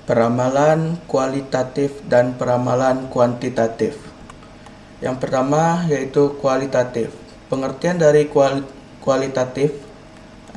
Peramalan kualitatif dan peramalan kuantitatif. Yang pertama yaitu kualitatif. Pengertian dari kualitatif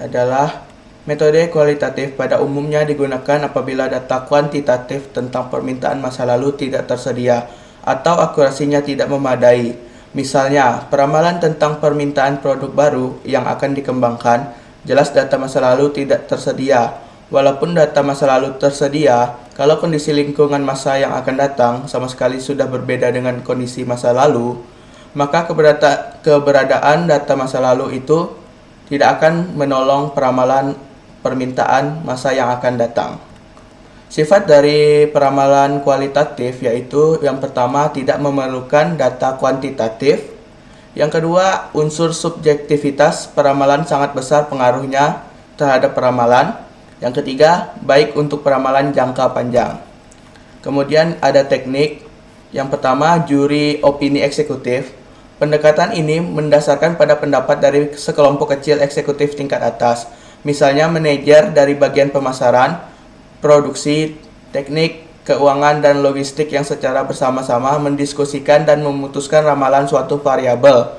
adalah metode kualitatif pada umumnya digunakan apabila data kuantitatif tentang permintaan masa lalu tidak tersedia atau akurasinya tidak memadai. Misalnya, peramalan tentang permintaan produk baru yang akan dikembangkan, jelas data masa lalu tidak tersedia. Walaupun data masa lalu tersedia, kalau kondisi lingkungan masa yang akan datang sama sekali sudah berbeda dengan kondisi masa lalu, maka keberadaan data masa lalu itu tidak akan menolong peramalan permintaan masa yang akan datang. Sifat dari peramalan kualitatif yaitu yang pertama tidak memerlukan data kuantitatif. Yang kedua, unsur subjektivitas peramalan sangat besar pengaruhnya terhadap peramalan. Yang ketiga, baik untuk peramalan jangka panjang. Kemudian ada teknik. Yang pertama, juri opini eksekutif. Pendekatan ini mendasarkan pada pendapat dari sekelompok kecil eksekutif tingkat atas. Misalnya manajer dari bagian pemasaran, produksi, teknik, keuangan, dan logistik yang secara bersama-sama mendiskusikan dan memutuskan ramalan suatu variabel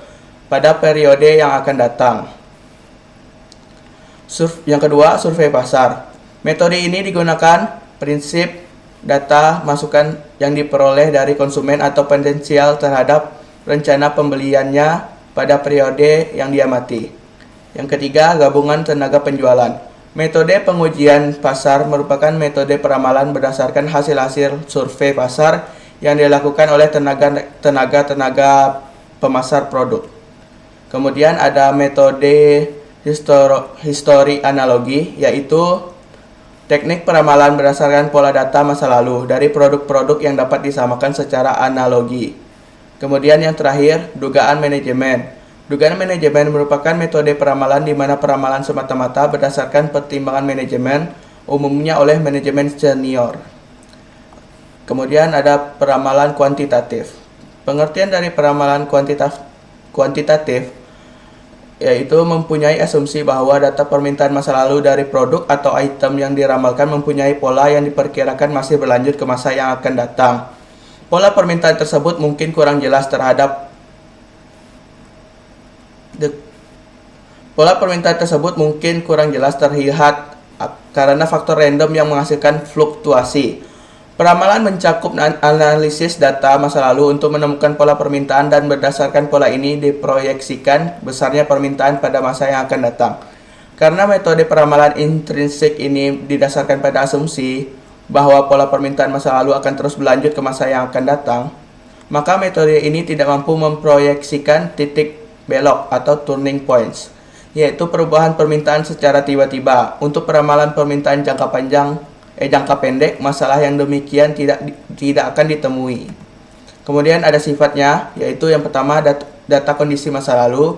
pada periode yang akan datang. Yang kedua, survei pasar. Metode ini digunakan prinsip data masukan yang diperoleh dari konsumen atau potensial terhadap rencana pembeliannya pada periode yang diamati. Yang ketiga, gabungan tenaga penjualan. Metode pengujian pasar merupakan metode peramalan berdasarkan hasil-hasil survei pasar yang dilakukan oleh tenaga pemasar produk. Kemudian ada metode histori analogi, yaitu teknik peramalan berdasarkan pola data masa lalu dari produk-produk yang dapat disamakan secara analogi. Kemudian yang terakhir, dugaan manajemen. Dugaan manajemen merupakan metode peramalan di mana peramalan semata-mata berdasarkan pertimbangan manajemen, umumnya oleh manajemen senior. Kemudian ada peramalan kuantitatif. Pengertian dari peramalan kuantitatif yaitu mempunyai asumsi bahwa data permintaan masa lalu dari produk atau item yang diramalkan mempunyai pola yang diperkirakan masih berlanjut ke masa yang akan datang. Pola permintaan tersebut mungkin kurang jelas terlihat karena faktor random yang menghasilkan fluktuasi. Peramalan mencakup analisis data masa lalu untuk menemukan pola permintaan dan berdasarkan pola ini diproyeksikan besarnya permintaan pada masa yang akan datang. Karena metode peramalan intrinsik ini didasarkan pada asumsi bahwa pola permintaan masa lalu akan terus berlanjut ke masa yang akan datang, maka metode ini tidak mampu memproyeksikan titik belok atau turning points, yaitu perubahan permintaan secara tiba-tiba. Untuk peramalan permintaan jangka pendek, masalah yang demikian tidak akan ditemui. Kemudian ada sifatnya, yaitu yang pertama data kondisi masa lalu.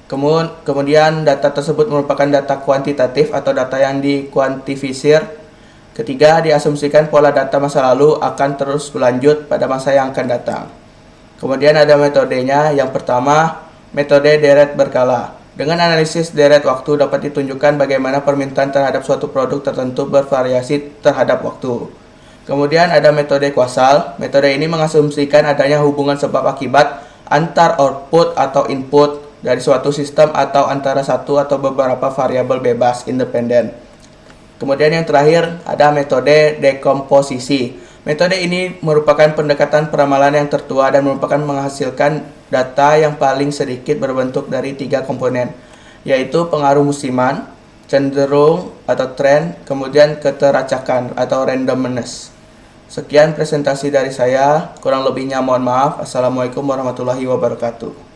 Kemudian data tersebut merupakan data kuantitatif atau data yang dikuantifisir. Ketiga, diasumsikan pola data masa lalu akan terus berlanjut pada masa yang akan datang. Kemudian ada metodenya. Yang pertama, metode deret berkala. Dengan analisis deret waktu dapat ditunjukkan bagaimana permintaan terhadap suatu produk tertentu bervariasi terhadap waktu. Kemudian ada metode kuasal. Metode ini mengasumsikan adanya hubungan sebab akibat antar output atau input dari suatu sistem atau antara satu atau beberapa variabel bebas independen. Kemudian yang terakhir ada metode dekomposisi. Metode ini merupakan pendekatan peramalan yang tertua dan merupakan menghasilkan data yang paling sedikit berbentuk dari 3 komponen, yaitu pengaruh musiman, cenderung atau tren, kemudian keteracakan atau randomness. Sekian presentasi dari saya, kurang lebihnya mohon maaf. Assalamualaikum warahmatullahi wabarakatuh.